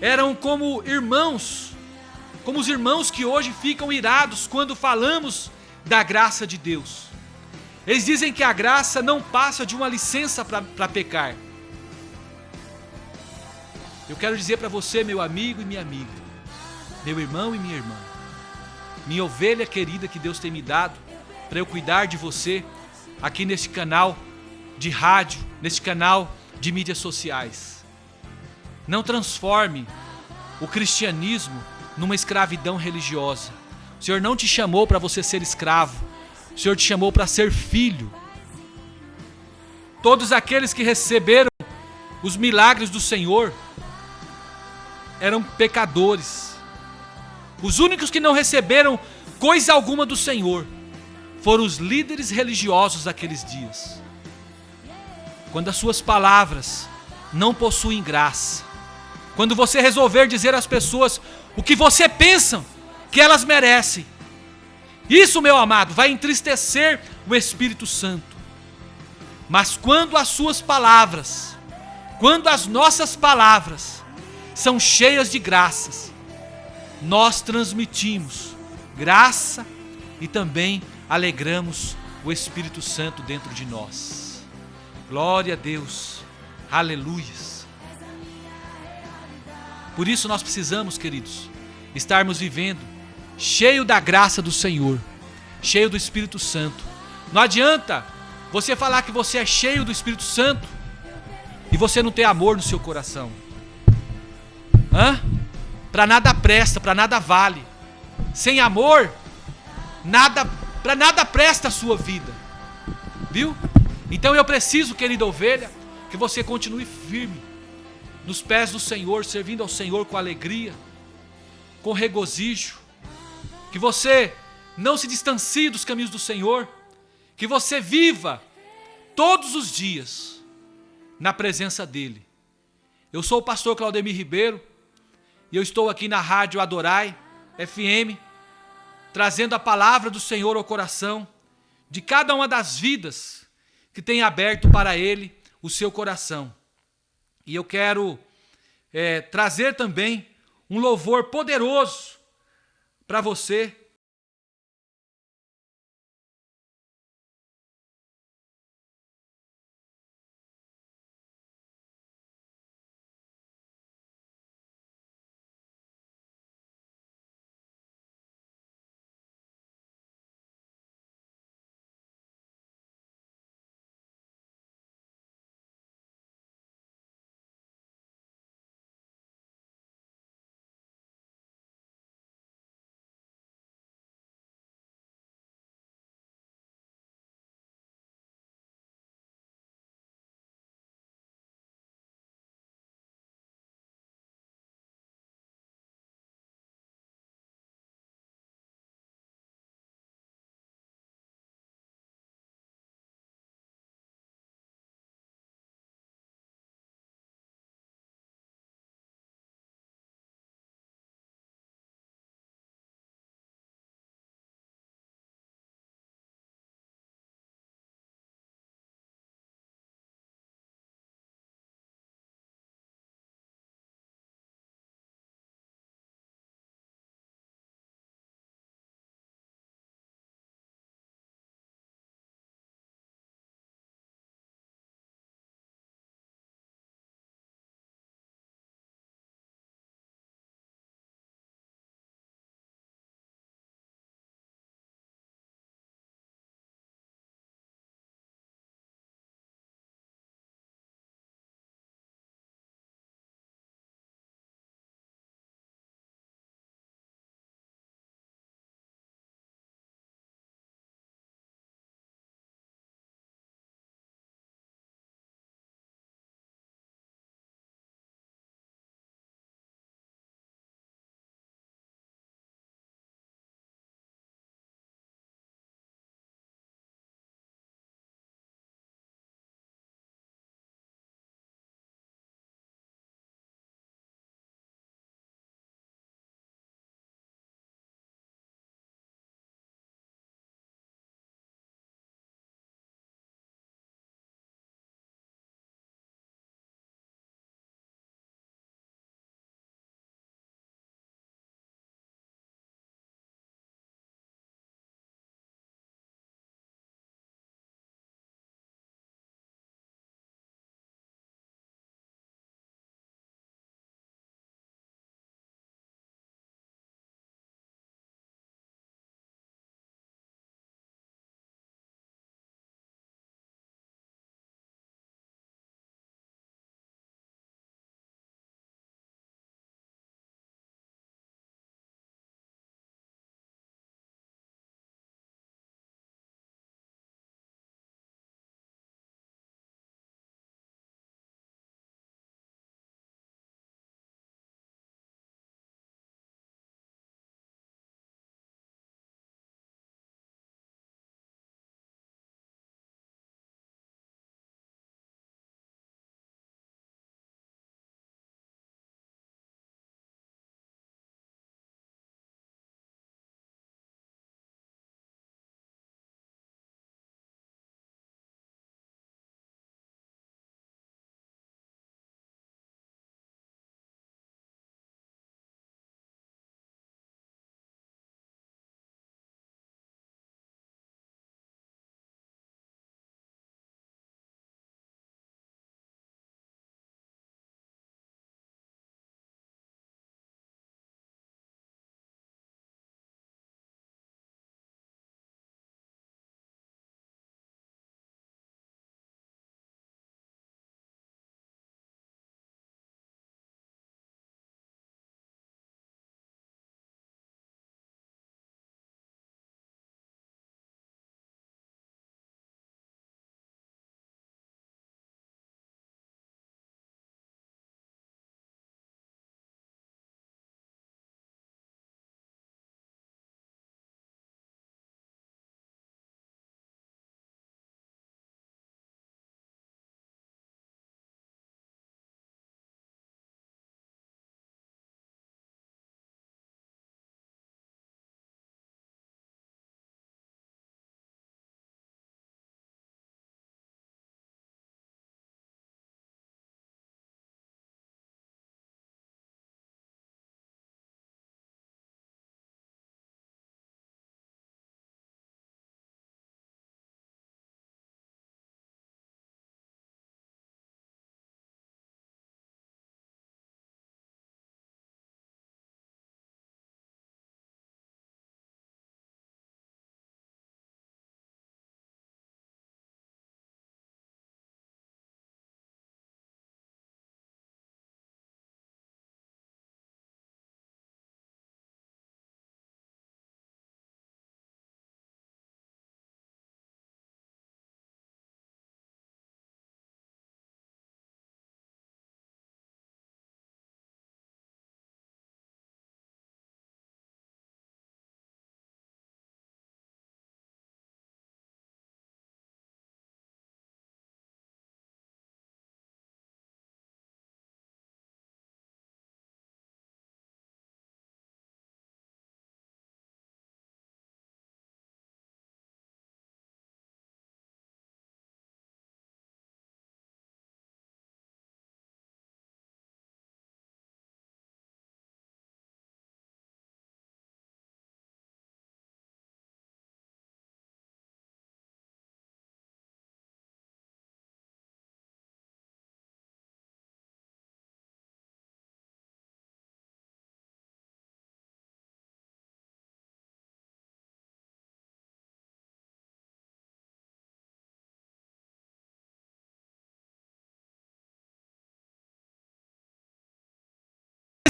eram como os irmãos que hoje ficam irados quando falamos da graça de Deus. Eles dizem que a graça não passa de uma licença para pecar. Eu quero dizer para você, meu amigo e minha amiga, meu irmão e minha irmã, minha ovelha querida que Deus tem me dado para eu cuidar de você aqui neste canal de rádio, neste canal de mídias sociais. Não transforme o cristianismo numa escravidão religiosa. O Senhor não te chamou para você ser escravo. O Senhor te chamou para ser filho. Todos aqueles que receberam os milagres do Senhor eram pecadores. Os únicos que não receberam coisa alguma do Senhor foram os líderes religiosos daqueles dias. Quando as suas palavras não possuem graça, quando você resolver dizer às pessoas o que você pensa que elas merecem, isso, meu amado, vai entristecer o Espírito Santo. Mas quando as suas palavras, quando as nossas palavras são cheias de graças, nós transmitimos graça e também alegramos o Espírito Santo dentro de nós. Glória a Deus, aleluias. Por isso nós precisamos, queridos, estarmos vivendo cheio da graça do Senhor, cheio do Espírito Santo. Não adianta você falar que você é cheio do Espírito Santo e você não ter amor no seu coração? Para nada presta, para nada vale. Sem amor, para nada presta a sua vida. Viu? Então eu preciso, querida ovelha, que você continue firme nos pés do Senhor, servindo ao Senhor com alegria, com regozijo. Que você não se distancie dos caminhos do Senhor. Que você viva todos os dias na presença dEle. Eu sou o pastor Claudemir Ribeiro e eu estou aqui na rádio Adorai FM, trazendo a palavra do Senhor ao coração de cada uma das vidas que tem aberto para Ele o seu coração. E eu quero trazer também um louvor poderoso para você,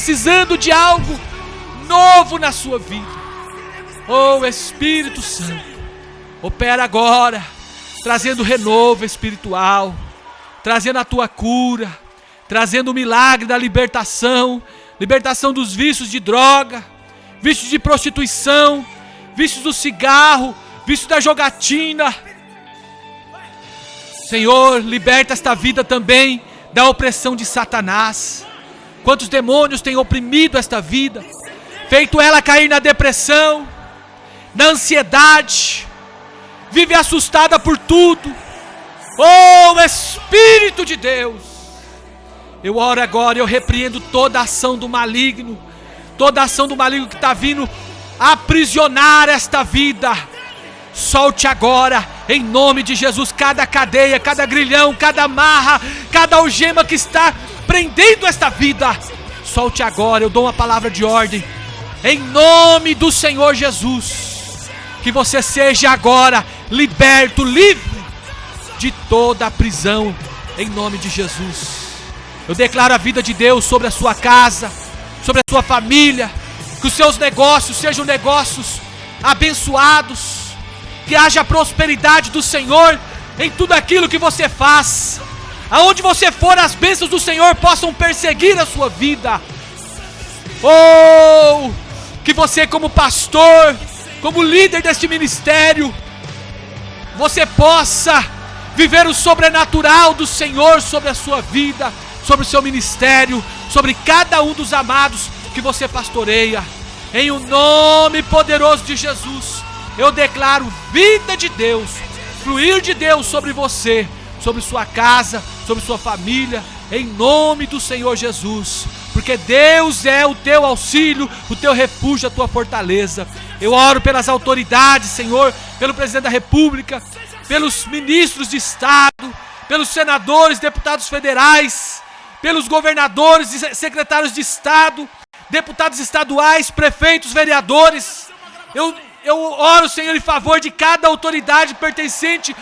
precisando de algo novo na sua vida. Oh, Espírito Santo, opera agora, trazendo renovo espiritual, trazendo a tua cura, trazendo o milagre da libertação, libertação dos vícios de droga, vícios de prostituição, vícios do cigarro, vícios da jogatina. Senhor, liberta esta vida também da opressão de Satanás. Quantos demônios têm oprimido esta vida, feito ela cair na depressão, na ansiedade, vive assustada por tudo. Oh, Espírito de Deus, eu oro agora, eu repreendo toda a ação do maligno, toda a ação do maligno que está vindo aprisionar esta vida. Solte agora, em nome de Jesus, cada cadeia, cada grilhão, cada amarra, cada algema que está prendendo esta vida. Solte agora, eu dou uma palavra de ordem, em nome do Senhor Jesus, que você seja agora liberto, livre de toda a prisão, em nome de Jesus. Eu declaro a vida de Deus sobre a sua casa, sobre a sua família, que os seus negócios sejam negócios abençoados, que haja prosperidade do Senhor em tudo aquilo que você faz. Aonde você for, as bênçãos do Senhor possam perseguir a sua vida. Oh, que você como pastor, como líder deste ministério, você possa viver o sobrenatural do Senhor sobre a sua vida, sobre o seu ministério, sobre cada um dos amados que você pastoreia. Em o nome poderoso de Jesus, eu declaro vida de Deus, fluir de Deus sobre você, sobre sua casa, sobre sua família, em nome do Senhor Jesus, porque Deus é o teu auxílio, o teu refúgio, a tua fortaleza. Eu oro pelas autoridades, Senhor, pelo presidente da República, pelos ministros de Estado, pelos senadores, deputados federais, pelos governadores e secretários de Estado, deputados estaduais, prefeitos, vereadores. Eu oro, Senhor, em favor de cada autoridade pertencente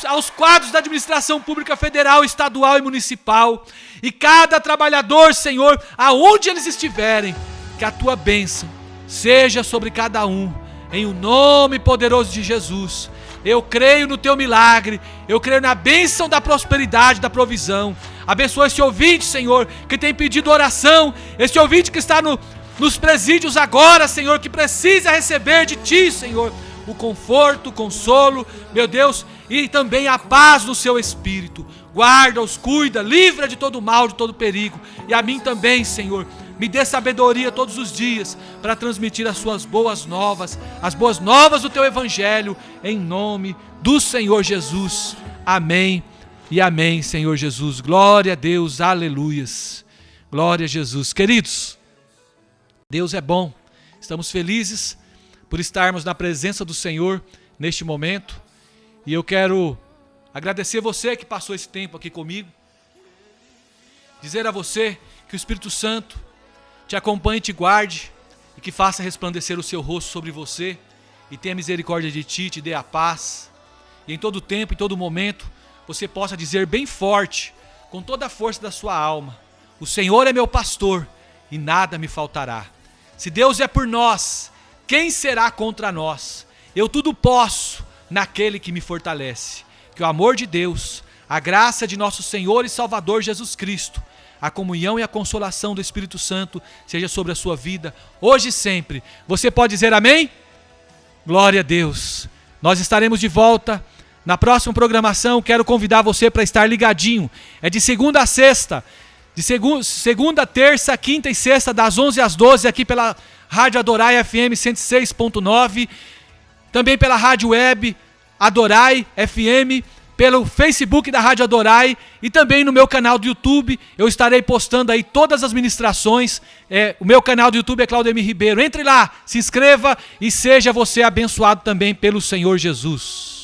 aos quadros da administração pública federal, estadual e municipal. E cada trabalhador, Senhor, aonde eles estiverem, que a tua bênção seja sobre cada um, em o nome poderoso de Jesus. Eu creio no teu milagre, eu creio na bênção da prosperidade, da provisão. Abençoa esse ouvinte, Senhor, que tem pedido oração, esse ouvinte que está nos presídios agora, Senhor, que precisa receber de Ti, Senhor, o conforto, o consolo, meu Deus, e também a paz no seu espírito. Guarda-os, cuida, livra de todo mal, de todo perigo. E a mim também, Senhor, me dê sabedoria todos os dias para transmitir as suas boas novas, as boas novas do Teu Evangelho, em nome do Senhor Jesus. Amém e amém, Senhor Jesus. Glória a Deus, aleluias. Glória a Jesus. Queridos, Deus é bom. Estamos felizes por estarmos na presença do Senhor neste momento. E eu quero agradecer você que passou esse tempo aqui comigo. Dizer a você que o Espírito Santo te acompanhe e te guarde, e que faça resplandecer o seu rosto sobre você, e tenha misericórdia de ti, te dê a paz. E em todo tempo, em todo momento, você possa dizer bem forte, com toda a força da sua alma: o Senhor é meu pastor, e nada me faltará. Se Deus é por nós, quem será contra nós? Eu tudo posso naquele que me fortalece. Que o amor de Deus, a graça de nosso Senhor e Salvador Jesus Cristo, a comunhão e a consolação do Espírito Santo seja sobre a sua vida, hoje e sempre. Você pode dizer amém? Glória a Deus. Nós estaremos de volta na próxima programação. Quero convidar você para estar ligadinho. É de segunda a sexta. De segunda, terça, quinta e sexta, das 11 às 12, aqui pela Rádio Adorai FM 106.9, também pela Rádio Web Adorai FM, pelo Facebook da Rádio Adorai e também no meu canal do YouTube. Eu estarei postando aí todas as ministrações. O meu canal do YouTube é Claudemir Ribeiro. Entre lá, se inscreva e seja você abençoado também pelo Senhor Jesus.